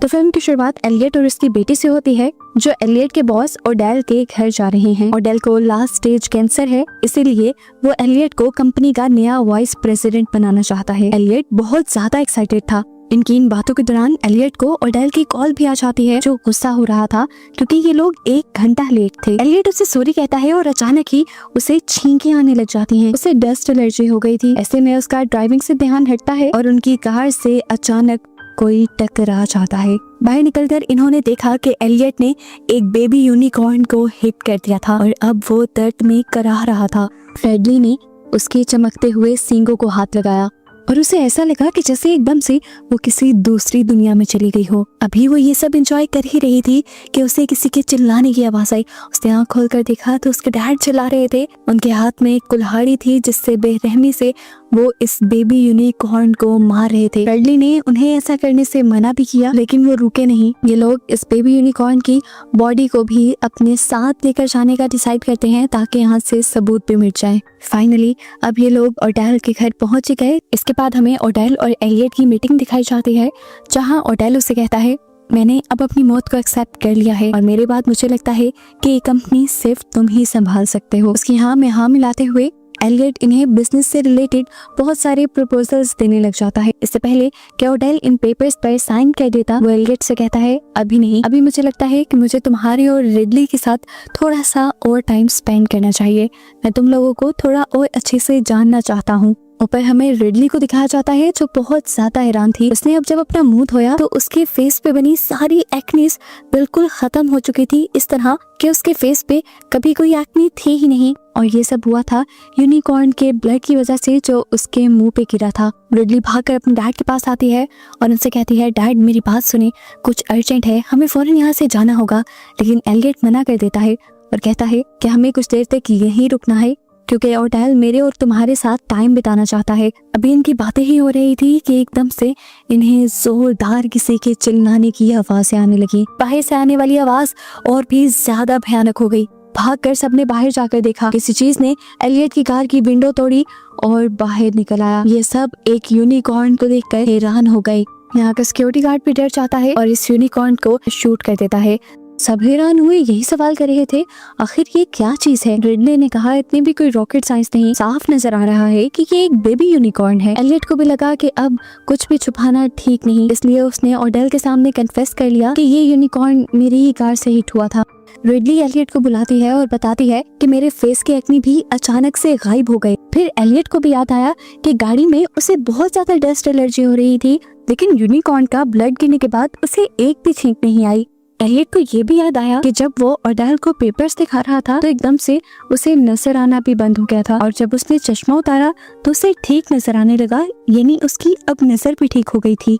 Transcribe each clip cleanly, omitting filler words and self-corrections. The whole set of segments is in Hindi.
तो फिल्म की शुरुआत एलियट और उसकी बेटी से होती है, जो एलियट के बॉस ओडेल के घर जा रहे हैं। ओडेल को लास्ट स्टेज कैंसर है, इसीलिए वो एलियट को कंपनी का नया वाइस प्रेसिडेंट बनाना चाहता है। एलियट बहुत ज्यादा एक्साइटेड था। इनकी इन बातों के दौरान एलियट को ओडेल की कॉल भी आ जाती है, जो गुस्सा हो रहा था क्योंकि ये लोग 1 घंटा लेट थे। एलियट उसे सॉरी कहता है और अचानक ही उसे छींकें आने लग जाती हैं। उसे डस्ट एलर्जी हो गई थी। ऐसे में उसका ड्राइविंग से ध्यान हटता है और उनकी कार से अचानक कोई टकरा जाता है। बाहर निकलकर इन्होंने देखा कि एलियट ने एक बेबी यूनिकॉर्न को हिट कर दिया था और अब वो दर्द में कराह रहा था। फ्रेडली ने उसके चमकते हुए सींगों को हाथ लगाया और उसे ऐसा लगा कि जैसे एकदम से वो किसी दूसरी दुनिया में चली गई हो। अभी वो ये सब एंजॉय कर ही रही थी कि उसे किसी के चिल्लाने की आवाज आई। उसने आंख खोलकर देखा तो उसके डैड चिल्ला रहे थे। उनके हाथ में एक कुल्हाड़ी थी जिससे बेरहमी से वो इस बेबी यूनिकॉर्न को मार रहे थे। फ्रेडली ने उन्हें ऐसा करने से मना भी किया, लेकिन वो रुके नहीं। ये लोग इस बेबी यूनिकॉर्न की बॉडी को भी अपने साथ लेकर जाने का डिसाइड करते हैं ताकि यहाँ से सबूत भी मिट जाए। फाइनली अब ये लोग ओडेल के घर पहुंच गए। इसके बाद हमें ओडेल और एलियट की मीटिंग दिखाई जाती है, जहाँ ओडेल उसे कहता है, मैंने अब अपनी मौत को एक्सेप्ट कर लिया है और मेरे बाद मुझे लगता है कि ये कंपनी सिर्फ तुम ही संभाल सकते हो। उसकी हाँ में हाँ मिलाते हुए एलियट इन्हें बिजनेस से रिलेटेड बहुत सारे प्रपोजल्स देने लग जाता है। इससे पहले कि ओडेल इन पेपर्स पर साइन कर देता, वो एलियट से कहता है, अभी नहीं, अभी मुझे लगता है कि मुझे तुम्हारे और रिडली के साथ थोड़ा सा और टाइम स्पेंड करना चाहिए। मैं तुम लोगों को थोड़ा और अच्छे से जानना चाहता हूँ। ऊपर हमें रिडली को दिखाया जाता है, जो बहुत ज्यादा हैरान थी। उसने अब जब अपना मुंह धोया तो उसके फेस पे बनी सारी एक्नीज बिल्कुल खत्म हो चुकी थी, इस तरह कि उसके फेस पे कभी कोई एक्नी थी ही नहीं। और ये सब हुआ था यूनिकॉर्न के ब्लड की वजह से जो उसके मुंह पे गिरा था। रिडली भागकर अपने डैड के पास आती है और उनसे कहती है, डैड मेरी बात सुने, कुछ अर्जेंट है, हमें फौरन यहाँ से जाना होगा। लेकिन एलियट मना कर देता है और कहता है कि हमें कुछ देर तक यहीं रुकना है, क्योंकि ओडेल मेरे और तुम्हारे साथ टाइम बिताना चाहता है। अभी इनकी बातें ही हो रही थी कि एकदम से इन्हें जोरदार किसी के चिल्लाने की आवाज़ें आने लगी। बाहर से आने वाली आवाज और भी ज्यादा भयानक हो गई। भागकर सबने बाहर जाकर देखा, किसी चीज ने एलियट की कार की विंडो तोड़ी और बाहर निकल आया। ये सब एक यूनिकॉर्न को देखकर हैरान हो गए। यहाँ का सिक्योरिटी गार्ड भी डर जाता है और इस यूनिकॉर्न को शूट कर देता है। सब हैरान हुए, यही सवाल कर रहे थे, आखिर ये क्या चीज है। रिडले ने कहा, इतनी भी कोई रॉकेट साइंस नहीं, साफ नजर आ रहा है कि ये एक बेबी यूनिकॉर्न है। एलियट को भी लगा कि अब कुछ भी छुपाना ठीक नहीं, इसलिए उसने ओडेल के सामने कन्फेस कर लिया कि ये यूनिकॉर्न मेरी ही कार से हिट हुआ था। रिडली एलियट को बुलाती है और बताती है कि मेरे फेस के एक्नी भी अचानक से गायब हो गए। फिर एलियट को भी याद आया कि गाड़ी में उसे बहुत ज्यादा डस्ट एलर्जी हो रही थी, लेकिन यूनिकॉर्न का ब्लड गिरने के बाद उसे एक भी छींक नहीं आई। एलियट को ये भी याद आया कि जब वो ओडेल को पेपर्स दिखा रहा था तो एकदम से उसे नजर आना भी बंद हो गया था, और जब उसने चश्मा उतारा तो उसे ठीक नजर आने लगा, यानी उसकी अब नजर भी ठीक हो गई थी।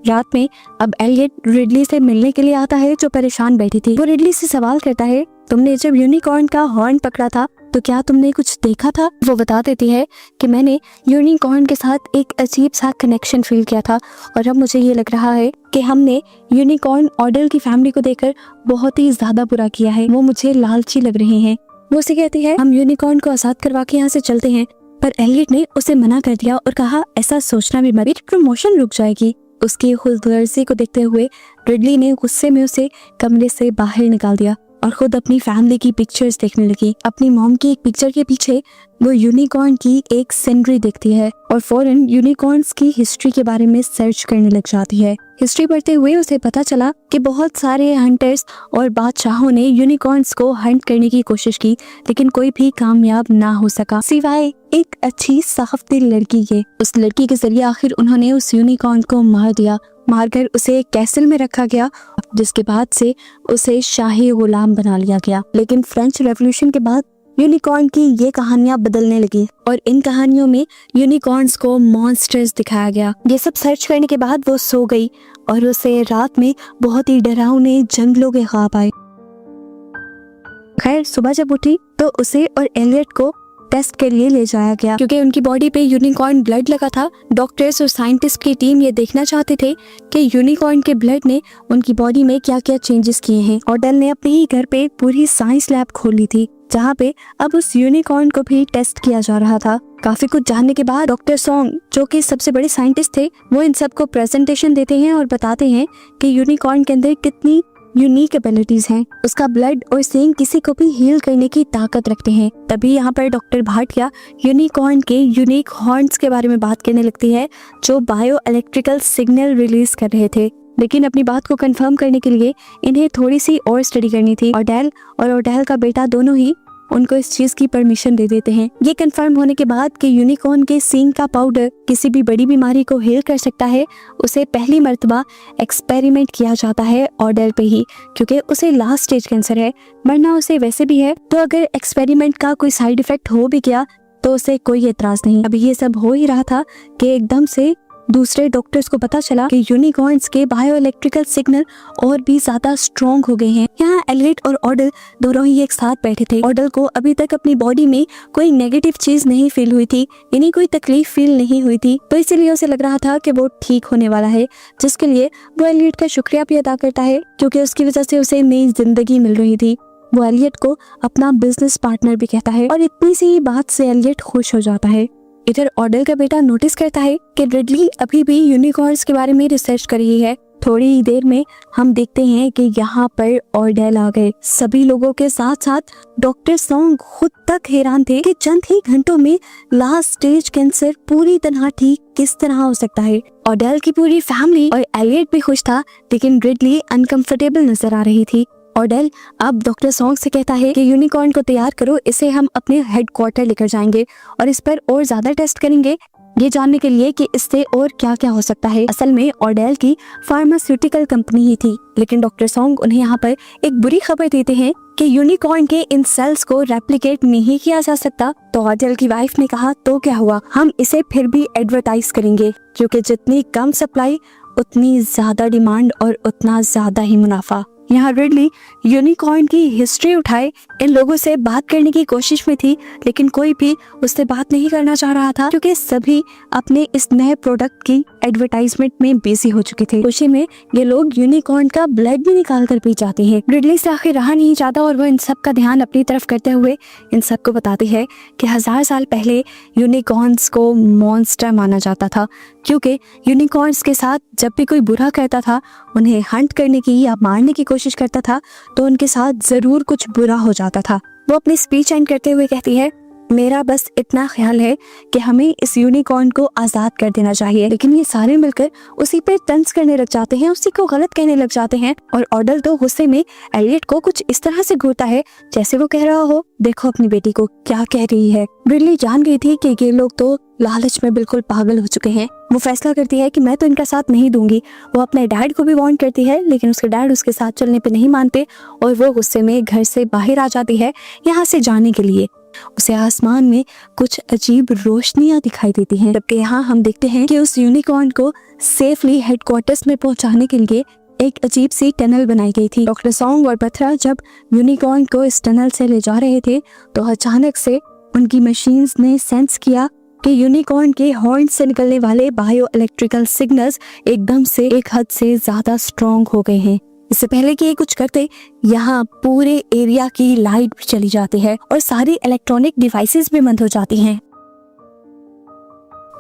रात में अब एलियट रिडली से मिलने के लिए आता है, जो परेशान बैठी थी। वो रिडली से सवाल करता है, तुमने जब यूनिकॉर्न का हॉर्न पकड़ा था तो क्या तुमने कुछ देखा था। वो बता देती है कि मैंने यूनिकॉर्न के साथ एक अजीब सा कनेक्शन फील किया था और अब मुझे ये लग रहा है कि हमने यूनिकॉर्न ओडेल की फैमिली को देखकर बहुत ही ज्यादा बुरा किया है। वो मुझे लालची लग रहे हैं। वो उसे कहती है, हम यूनिकॉर्न को आजाद करवा के यहाँ से चलते हैं, पर एलियट ने उसे मना कर दिया और कहा, ऐसा सोचना भी मत, प्रमोशन रुक जाएगी। उसकी खुदगर्जी को देखते हुए रिडली ने गुस्से में उसे कमरे से बाहर निकाल दिया और खुद अपनी फैमिली की पिक्चर्स देखने लगी। अपनी मॉम की एक पिक्चर के पीछे वो यूनिकॉर्न की एक सीनरी देखती है और फौरन यूनिकॉर्न्स की हिस्ट्री के बारे में सर्च करने लग जाती है। हिस्ट्री पढ़ते हुए उसे पता चला कि बहुत सारे हंटर्स और बादशाहों ने यूनिकॉर्न्स को हंट करने की कोशिश की, लेकिन कोई भी कामयाब ना हो सका सिवाय एक अच्छी साफ दिल लड़की के। उस लड़की के जरिए आखिर उन्होंने उस यूनिकॉर्न को मार दिया। मारकर उसे एक कैसल में रखा गया, जिसके बाद से उसे शाही गुलाम बना लिया गया। लेकिन फ्रेंच रेवोल्यूशन के बाद यूनिकॉर्न की ये कहानियां बदलने लगी और इन कहानियों में यूनिकॉर्न्स को मॉन्स्टर्स दिखाया गया। ये सब सर्च करने के बाद वो सो गई और उसे रात में बहुत ही डरावने जंगलों के ख्वाब आए। खैर सुबह जब उठी तो उसे और एलियट को टेस्ट के लिए ले जाया गया, क्योंकि उनकी बॉडी पे यूनिकॉर्न ब्लड लगा था। डॉक्टर्स और साइंटिस्ट की टीम ये देखना चाहते थे कि यूनिकॉर्न के ब्लड ने उनकी बॉडी में क्या क्या चेंजेस किए हैं। ओडेल ने अपने ही घर पे पूरी साइंस लैब खोली थी, जहाँ पे अब उस यूनिकॉर्न को भी टेस्ट किया जा रहा था। काफी कुछ जानने के बाद डॉक्टर सॉन्ग, जो कि सबसे बड़े साइंटिस्ट थे, वो इन सबको प्रेजेंटेशन देते हैं और बताते हैं कि यूनिकॉर्न के अंदर कितनी यूनिक एबिलिटीज हैं। उसका ब्लड और सींग किसी को भी हील करने की ताकत रखते हैं। तभी यहाँ पर डॉक्टर भाटिया यूनिकॉर्न के यूनिक हॉर्न्स के बारे में बात करने लगती है, जो बायो इलेक्ट्रिकल सिग्नल रिलीज कर रहे थे। लेकिन अपनी बात को कंफर्म करने के लिए इन्हें थोड़ी सी और स्टडी करनी थी। ओडेल और ओडेल का बेटा दोनों ही उनको इस चीज की परमिशन दे देते हैं। ये कंफर्म होने के बाद कि यूनिकॉर्न के सींग का पाउडर किसी भी बड़ी बीमारी को हील कर सकता है, उसे पहली मर्तबा एक्सपेरिमेंट किया जाता है ओडेल पे ही, क्योंकि उसे लास्ट स्टेज कैंसर है, मरना उसे वैसे भी है। तो अगर एक्सपेरिमेंट का कोई साइड इफेक्ट हो भी गया तो उसे कोई एतराज नहीं। अभी ये सब हो ही रहा था कि एकदम से दूसरे डॉक्टर्स को पता चला कि यूनिकॉर्न्स के बायो इलेक्ट्रिकल सिग्नल और भी ज्यादा स्ट्रॉन्ग हो गए हैं। यहाँ एलियट और ओडेल दोनों ही एक साथ बैठे थे। ओडेल को अभी तक अपनी बॉडी में कोई नेगेटिव चीज नहीं फील हुई थी, यानी कोई तकलीफ फील नहीं हुई थी, तो इसीलिए उसे लग रहा था कि वो ठीक होने वाला है, जिसके लिए वो एलियट का शुक्रिया भी अदा करता है, क्योंकि उसकी वजह से उसे नई जिंदगी मिल रही थी। वो एलियट को अपना बिजनेस पार्टनर भी कहता है और इतनी सी बात से एलियट खुश हो जाता है। इधर ओडेल का बेटा नोटिस करता है कि रिडली अभी भी यूनिकॉर्न्स के बारे में रिसर्च कर रही है। थोड़ी ही देर में हम देखते हैं कि यहाँ पर ओडेल आ गए। सभी लोगों के साथ साथ डॉक्टर सॉन्ग खुद तक हैरान थे कि चंद ही घंटों में लास्ट स्टेज कैंसर पूरी तरह ठीक किस तरह हो सकता है। ओडेल की पूरी फैमिली और एलियट भी खुश था, लेकिन रिडली अनकंफर्टेबल नजर आ रही थी। ओडेल अब डॉक्टर सॉन्ग से कहता है कि यूनिकॉर्न को तैयार करो, इसे हम अपने हेडक्वार्टर लेकर जाएंगे और इस पर और ज्यादा टेस्ट करेंगे, ये जानने के लिए कि इससे और क्या क्या हो सकता है। असल में ओडेल की फार्मास्यूटिकल कंपनी ही थी, लेकिन डॉक्टर सॉन्ग उन्हें यहाँ पर एक बुरी खबर देते हैं कि यूनिकॉर्न के इन सेल्स को रेप्लिकेट नहीं किया जा सकता। तो ओडेल की वाइफ ने कहा, तो क्या हुआ, हम इसे फिर भी एडवर्टाइज करेंगे, क्योंकि जितनी कम सप्लाई उतनी ज्यादा डिमांड और उतना ज्यादा ही मुनाफा। यहाँ रिडली यूनिकॉर्न की हिस्ट्री उठाए इन लोगों से बात करने की कोशिश में थी, लेकिन कोई भी उससे बात नहीं करना चाह रहा था, क्योंकि सभी अपने इस नए प्रोडक्ट की एडवर्टाइजमेंट में बिजी हो चुके थे। खुशी में ये लोग यूनिकॉर्न का ब्लड भी निकाल कर पी जाते हैं। रिडली से आखिर रहा नहीं जाता और वो इन सब का ध्यान अपनी तरफ करते हुए इन सबको बताती है कि 1000 साल पहले यूनिकॉर्न्स को मॉन्स्टर माना जाता था, क्योंकि यूनिकॉर्न्स के साथ जब भी कोई बुरा करता था, उन्हें हंट करने की या मारने की कोशिश करता था, तो उनके साथ जरूर कुछ बुरा हो जाता था। वो अपनी स्पीच एंड करते हुए कहती है, मेरा बस इतना ख्याल है कि हमें इस यूनिकॉर्न को आजाद कर देना चाहिए। लेकिन ये सारे मिलकर उसी पे तंज करने लग जाते हैं, उसी को गलत कहने लग जाते हैं और ओडेल तो गुस्से में एलियट को कुछ इस तरह से घूरता है जैसे वो कह रहा हो, देखो अपनी बेटी को क्या कह रही है। रिडली जान गई थी कि ये लोग तो लालच में बिल्कुल पागल हो चुके हैं। वो फैसला करती है कि मैं तो इनका साथ नहीं दूंगी। वो अपने डैड को भी वार्न करती है, लेकिन उसके डैड उसके साथ चलने पे नहीं मानते और वो गुस्से में घर से बाहर आ जाती है यहाँ से जाने के लिए। उसे आसमान में कुछ अजीब रोशनियां दिखाई देती हैं, जबकि यहाँ हम देखते हैं कि उस यूनिकॉर्न को सेफली हेडक्वार्टर्स में पहुंचाने के लिए एक अजीब सी टनल बनाई गई थी। डॉक्टर सॉन्ग और बथरा जब यूनिकॉर्न को इस टनल से ले जा रहे थे, तो अचानक से उनकी मशीन्स ने सेंस किया कि यूनिकॉर्न के हॉर्न से निकलने वाले बायो इलेक्ट्रिकल सिग्नल्स एकदम से एक हद से ज्यादा स्ट्रॉन्ग हो गए हैं। इससे पहले कि ये कुछ करते, यहाँ पूरे एरिया की लाइट भी चली जाती है और सारी इलेक्ट्रॉनिक डिवाइसेस भी बंद हो जाती हैं।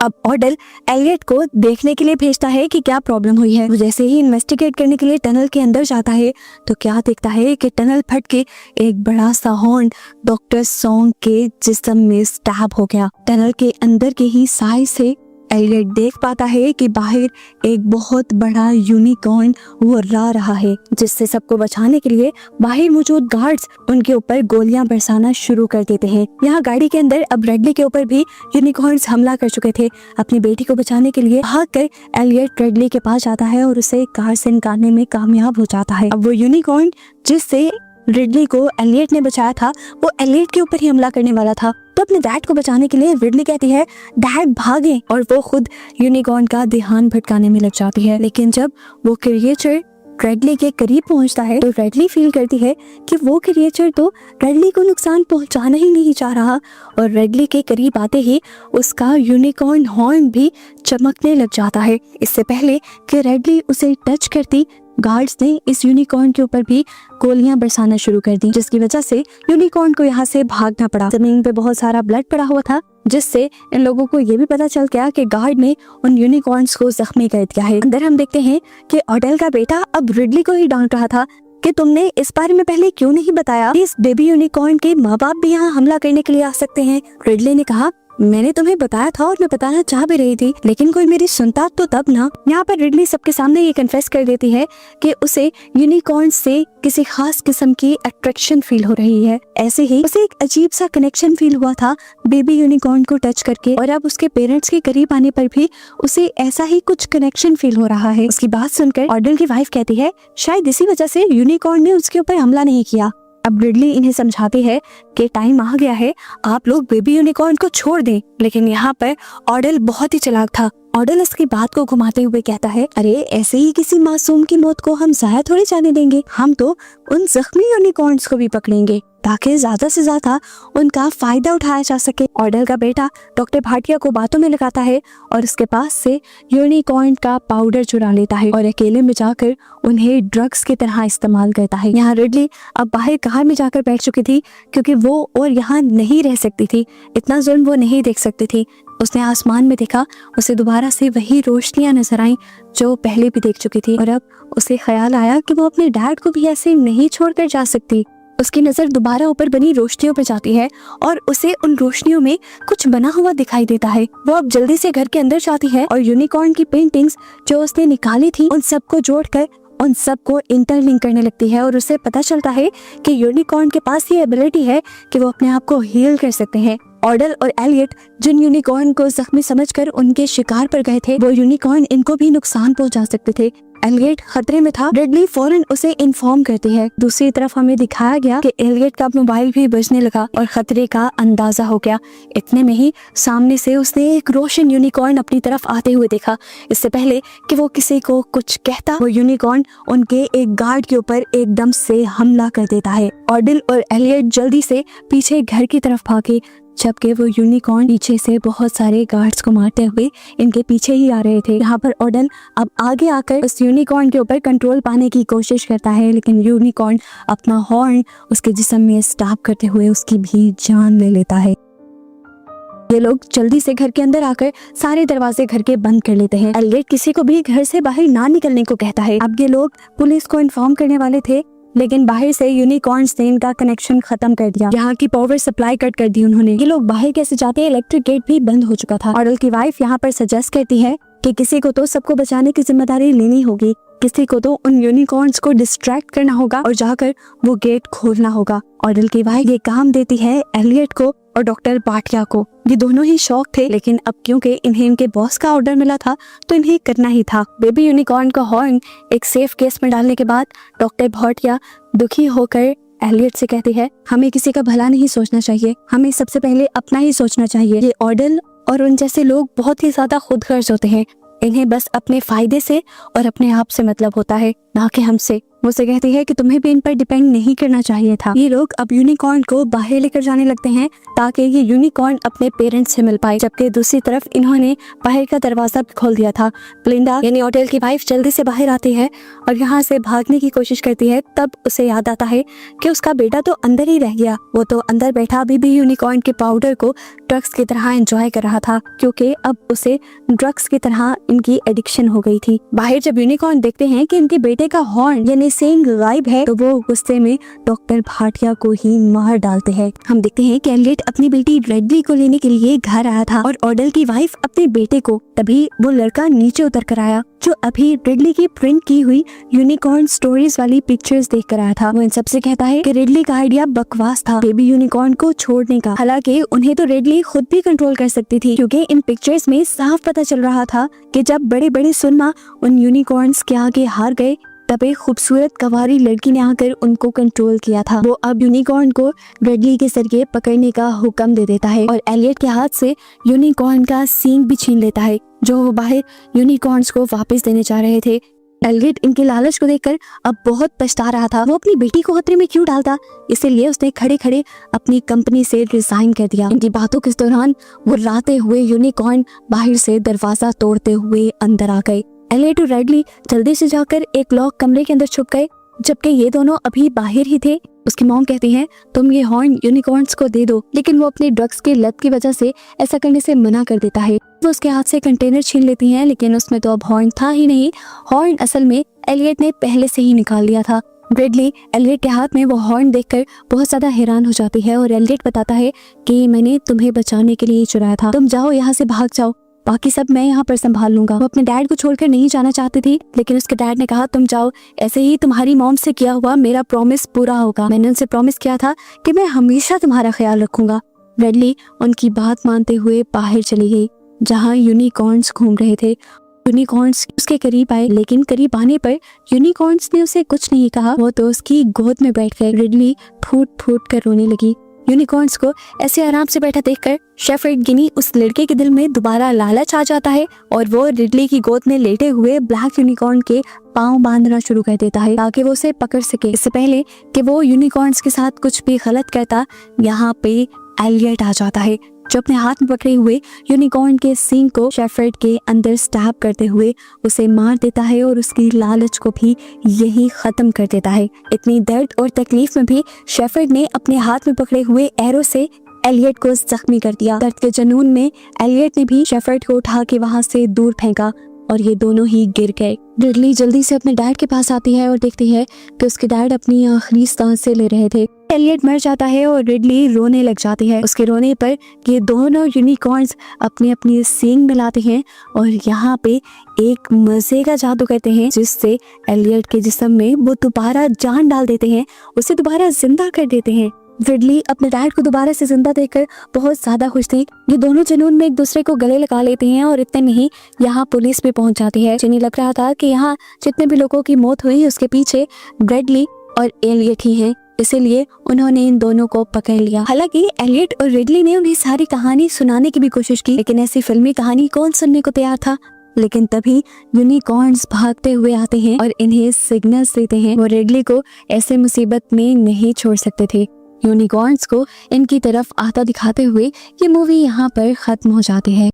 अब ओडेल एलियट को देखने के लिए भेजता है कि क्या प्रॉब्लम हुई है। वो जैसे ही इन्वेस्टिगेट करने के लिए टनल के अंदर जाता है, तो क्या देखता है कि टनल फट के एक बड़ा सा हॉर्न डॉक्टर सॉन्ग के जिस्म में स्टैब हो गया। टनल के अंदर के ही साइज से एलियट देख पाता है कि बाहर एक बहुत बड़ा यूनिकॉर्न उड़ा रहा है, जिससे सबको बचाने के लिए बाहर मौजूद गार्ड्स उनके ऊपर गोलियां बरसाना शुरू कर देते हैं। यहाँ गाड़ी के अंदर अब रेडली के ऊपर भी यूनिकॉर्न्स हमला कर चुके थे। अपनी बेटी को बचाने के लिए भागकर एलियट रेडली के पास जाता है और उसे कार से निकालने में कामयाब हो जाता है। अब वो यूनिकॉर्न जिससे रिडली को एलियट ने बचाया था, वो एलियट के ऊपर ही हमला करने वाला था। तो अपने डैड को बचाने के लिए रिडली कहती है, डैड भागे, और वो खुद यूनिकॉर्न का ध्यान भटकाने में लग जाती है। लेकिन जब वो क्रिएचर रेडली के करीब पहुंचता है, तो रेडली फील करती है कि वो क्रिएचर तो रेडली को नुकसान पहुंचाना ही नहीं चाह रहा, और रेडली के करीब आते ही उसका यूनिकॉर्न हॉर्न भी चमकने लग जाता है। इससे पहले कि रेडली उसे टच करती, गार्ड्स ने इस यूनिकॉर्न के ऊपर भी गोलियां बरसाना शुरू कर दी, जिसकी वजह से यूनिकॉर्न को यहाँ से भागना पड़ा। जमीन पे बहुत सारा ब्लड पड़ा हुआ था, जिससे इन लोगों को ये भी पता चल गया कि गार्ड ने उन यूनिकॉर्न्स को जख्मी कर दिया है। अंदर हम देखते हैं कि ऑडेल का बेटा अब रिडली को ही डांट रहा था कि तुमने इस बारे में पहले क्यों नहीं बताया, इस बेबी यूनिकॉर्न के माँ बाप भी यहाँ हमला करने के लिए आ सकते हैं। रिडली ने कहा, मैंने तुम्हें बताया था और मैं बताना चाह भी रही थी, लेकिन कोई मेरी सुनता तो तब ना। यहाँ पर रिडली सबके सामने ये कन्फेस कर देती है कि उसे यूनिकॉर्न से किसी खास किस्म की अट्रैक्शन फील हो रही है। ऐसे ही उसे एक अजीब सा कनेक्शन फील हुआ था बेबी यूनिकॉर्न को टच करके, और अब उसके पेरेंट्स के करीब आने पर भी उसे ऐसा ही कुछ कनेक्शन फील हो रहा है। उसकी बात सुनकर ऑडेल की वाइफ कहती है, शायद इसी वजह से यूनिकॉर्न ने उसके ऊपर हमला नहीं किया। अब रिडली इन्हें समझाती है कि टाइम आ गया है, आप लोग बेबी यूनिकॉर्न को छोड़ दें। लेकिन यहाँ पर ऑडेल बहुत ही चालाक था। ऑडेल इसकी बात को घुमाते हुए कहता है, अरे ऐसे ही किसी मासूम की मौत को हम जाया थोड़ी जाने देंगे, हम तो उन जख्मी यूनिकॉर्न्स को भी पकड़ेंगे ताकि ज्यादा से ज्यादा उनका फायदा उठाया जा सके। ऑडेल का बेटा डॉक्टर भाटिया को बातों में लगाता है और उसके पास से यूनिकॉर्न का पाउडर चुरा लेता है और अकेले में जाकर उन्हें ड्रग्स की तरह इस्तेमाल करता है। यहाँ रिडली अब बाहर कार में जाकर बैठ चुकी थी, क्योंकि वो और यहाँ नहीं रह सकती थी, इतना जुल्म वो नहीं देख सकती थी। उसने आसमान में देखा, उसे दोबारा से वही रोशनियां नजर आईं जो पहले भी देख चुकी थी, और अब उसे ख्याल आया कि वो अपने डैड को भी ऐसे नहीं छोड़कर जा सकती। उसकी नजर दोबारा ऊपर बनी रोशनियों पर जाती है और उसे उन रोशनियों में कुछ बना हुआ दिखाई देता है। वो अब जल्दी से घर के अंदर जाती है और यूनिकॉर्न की पेंटिंग्स जो उसने निकाली थी उन सबको जोड़कर उन सबको इंटरलिंक करने लगती है, और उसे पता चलता है कि यूनिकॉर्न के पास ये एबिलिटी है कि वो अपने आप को हील कर सकते हैं। ऑडेल और एलियट जिन यूनिकॉर्न को जख्मी समझकर उनके शिकार पर गए थे, वो यूनिकॉर्न इनको भी नुकसान पहुंचा सकते थे। एलियट खतरे में था। रिडली फौरन उसे इन्फॉर्म करती है। दूसरी तरफ हमें दिखाया गया कि एलियट का मोबाइल भी बजने लगा और खतरे का अंदाजा हो गया। इतने में ही सामने से उसने एक रोशन यूनिकॉर्न अपनी तरफ आते हुए देखा। इससे पहले कि वो किसी को कुछ कहता, वो यूनिकॉर्न उनके एक गार्ड के ऊपर एकदम से हमला कर देता है। ऑडेल और एलियट जल्दी से पीछे घर की तरफ भागे, जबकि वो यूनिकॉर्न पीछे से बहुत सारे गार्ड्स को मारते हुए इनके पीछे ही आ रहे थे। यहाँ पर ऑडेल अब आगे आकर उस यूनिकॉर्न के ऊपर कंट्रोल पाने की कोशिश करता है, लेकिन यूनिकॉर्न अपना हॉर्न उसके जिस्म में स्टॉप करते हुए उसकी भी जान ले लेता है। ये लोग जल्दी से घर के अंदर आकर सारे दरवाजे घर के बंद कर लेते हैं। एलियट किसी को भी घर से बाहर ना निकलने को कहता है। अब ये लोग पुलिस को इन्फॉर्म करने वाले थे, लेकिन बाहर से यूनिकॉर्न्स ने इनका कनेक्शन खत्म कर दिया। यहाँ की पावर सप्लाई कट कर दी उन्होंने। ये लोग बाहर कैसे जाते हैं, इलेक्ट्रिक गेट भी बंद हो चुका था। ऑडेल की वाइफ यहाँ पर सजेस्ट करती है कि किसी को तो सबको बचाने की जिम्मेदारी लेनी होगी, किसी को तो उन यूनिकॉर्न्स को डिस्ट्रैक्ट करना होगा और जाकर वो गेट खोलना होगा। ऑडेल की वाइफ ये काम देती है एलियट को और डॉक्टर भाटिया को। ये दोनों ही शौक थे, लेकिन अब क्योंकि इन्हें इनके बॉस का ऑर्डर मिला था तो इन्हें करना ही था। बेबी यूनिकॉर्न का हॉर्न एक सेफ केस में डालने के बाद डॉक्टर भाटिया दुखी होकर एलियट से कहती है, हमें किसी का भला नहीं सोचना चाहिए, हमें सबसे पहले अपना ही सोचना चाहिए। ये ऑडेल और उन जैसे लोग बहुत ही ज्यादा खुदगर्ज होते हैं, इन्हें बस अपने फायदे से और अपने आप से मतलब होता है, ना कि हमसे। मुझसे कहती है कि तुम्हें भी इन पर डिपेंड नहीं करना चाहिए था। ये लोग अब यूनिकॉर्न को बाहर लेकर जाने लगते हैं ताकि ये यूनिकॉर्न अपने पेरेंट्स से मिल पाए, जबकि दूसरी तरफ इन्होंने बाहर का दरवाजा भी खोल दिया था। ब्लिंडा यानी ऑडेल की वाइफ जल्दी से बाहर आती है और यहाँ से भागने की कोशिश करती है। तब उसे याद आता है कि उसका बेटा तो अंदर ही रह गया। वो तो अंदर बैठा अभी भी यूनिकॉर्न के पाउडर को ड्रग्स की तरह एंजॉय कर रहा था, क्योंकि अब उसे ड्रग्स की तरह इनकी एडिक्शन हो गई थी। बाहर जब यूनिकॉर्न देखते हैं कि इनके बेटे का हॉर्न यानी सेंग गायब है, तो वो गुस्से में डॉक्टर भाटिया को ही मार डालते हैं। हम देखते हैं कि एलियट अपनी बेटी रेडली को लेने के लिए घर आया था और ऑडेल की वाइफ अपने बेटे को, तभी वो लड़का नीचे उतर कर आया जो अभी रेडली की प्रिंट की हुई यूनिकॉर्न स्टोरीज वाली पिक्चर्स देख कर आया था। वो इन सबसे कहता है कि रेडली का आइडिया बकवास था बेबी यूनिकॉर्न को छोड़ने का। हालांकि उन्हें तो रेडली खुद भी कंट्रोल कर सकती थी, क्योंकि इन पिक्चर्स में साफ पता चल रहा था कि जब बड़े बड़े सुरमा उन यूनिकॉर्न्स के आगे हार गए, तब एक खूबसूरत कवारी लड़की ने आकर उनको कंट्रोल किया था। वो अब यूनिकॉर्न को रेडली के जरिए पकड़ने का हुक्म दे देता है और एलियट के हाथ से यूनिकॉर्न का सींग भी छीन लेता है, जो वो बाहर यूनिकॉर्न्स को वापस देने जा रहे थे। एलियट इनके लालच को देखकर अब बहुत पछता रहा था। वो अपनी बेटी को खतरे में क्यों डालता, इसीलिए उसने खड़े खड़े अपनी कंपनी से रिजाइन कर दिया। इनकी बातों के दौरान वो राते हुए यूनिकॉर्न बाहर से दरवाजा तोड़ते हुए अंदर आ गए। एलियट और रेडली जल्दी से जाकर एक लॉक कमरे के अंदर छुप गए, जबकि ये दोनों अभी बाहर ही थे। उसकी मॉम कहती है तुम ये हॉर्न यूनिकॉर्न्स को दे दो, लेकिन वो अपने ड्रग्स की लत की वजह से ऐसा करने से मना कर देता है। वो उसके हाथ से कंटेनर छीन लेती हैं, लेकिन उसमें तो अब हॉर्न था ही नहीं। हॉर्न असल में एलियट ने पहले से ही निकाल लिया था। रेडली एलियट के हाथ में वो हॉर्न देखकर बहुत ज्यादा हैरान हो जाती है और एलियट बताता है कि मैंने तुम्हें बचाने के लिए ही चुराया था, तुम जाओ यहाँ से, भाग जाओ, बाकी सब मैं यहाँ पर संभाल लूंगा। वो अपने डैड को छोड़कर नहीं जाना चाहती थी, लेकिन उसके डैड ने कहा तुम जाओ, ऐसे ही तुम्हारी मॉम से किया हुआ मेरा प्रॉमिस पूरा होगा। मैंने उनसे प्रॉमिस किया था कि मैं हमेशा तुम्हारा ख्याल रखूंगा। रेडली उनकी बात मानते हुए बाहर चली गई, जहाँ यूनिकॉर्न्स घूम रहे थे। यूनिकॉर्न्स उसके करीब आए, लेकिन करीब आने पर यूनिकॉर्न्स ने उसे कुछ नहीं कहा। वो तो उसकी गोद में बैठ गए। रेडली फूट फूट कर रोने लगी। यूनिकॉर्न्स को ऐसे आराम से बैठा देखकर शेफर्ड गिनी उस लड़के के दिल में दोबारा लालच आ जाता है और वो रिडली की गोद में लेटे हुए ब्लैक यूनिकॉर्न के पांव बांधना शुरू कर देता है ताकि वो उसे पकड़ सके। इससे पहले कि वो यूनिकॉर्न्स के साथ कुछ भी गलत करता, यहाँ पे एलियट आ जाता है, जो अपने हाथ में पकड़े हुए यूनिकॉर्न के सींग को शेफर्ड के अंदर स्टैब करते हुए उसे मार देता है और उसकी लालच को भी यही खत्म कर देता है। इतनी दर्द और तकलीफ में भी शेफर्ड ने अपने हाथ में पकड़े हुए एरो से एलियट को जख्मी कर दिया। दर्द के जुनून में एलियट ने भी शेफर्ड को उठा के वहां से दूर फेंका और ये दोनों ही गिर गए। रिडली जल्दी से अपने डैड के पास आती है और देखती है कि उसके डैड अपनी आखिरी सांसें ले रहे थे। एलियट मर जाता है और रिडली रोने लग जाती है। उसके रोने पर ये दोनों यूनिकॉर्न्स अपनी अपनी सींग मिलाते हैं और यहाँ पे एक मजे का जादू करते हैं, जिससे एलियट के जिस्म में वो दोबारा जान डाल देते हैं, उसे दोबारा जिंदा कर देते हैं। रिडली अपने डैड को दोबारा से जिंदा देखकर बहुत ज्यादा खुश थी। ये दोनों जुनून में एक दूसरे को गले लगा लेते हैं और इतने में ही यहाँ पुलिस भी पहुंच जाती है। जिन्हें लग रहा था कि यहाँ जितने भी लोगों की मौत हुई उसके पीछे रिडली और एलियट ही हैं, इसीलिए उन्होंने इन दोनों को पकड़ लिया। हालांकि एलियट और रिडली ने उन्हें सारी कहानी सुनाने की भी कोशिश की, लेकिन ऐसी फिल्मी कहानी कौन सुनने को तैयार था। लेकिन तभी यूनिकॉर्न्स भागते हुए आते हैं और इन्हें सिग्नल्स देते हैं। वो रिडली को ऐसे मुसीबत में नहीं छोड़ सकते थे। यूनिकॉर्न्स को इनकी तरफ आता दिखाते हुए ये मूवी यहाँ पर खत्म हो जाती है।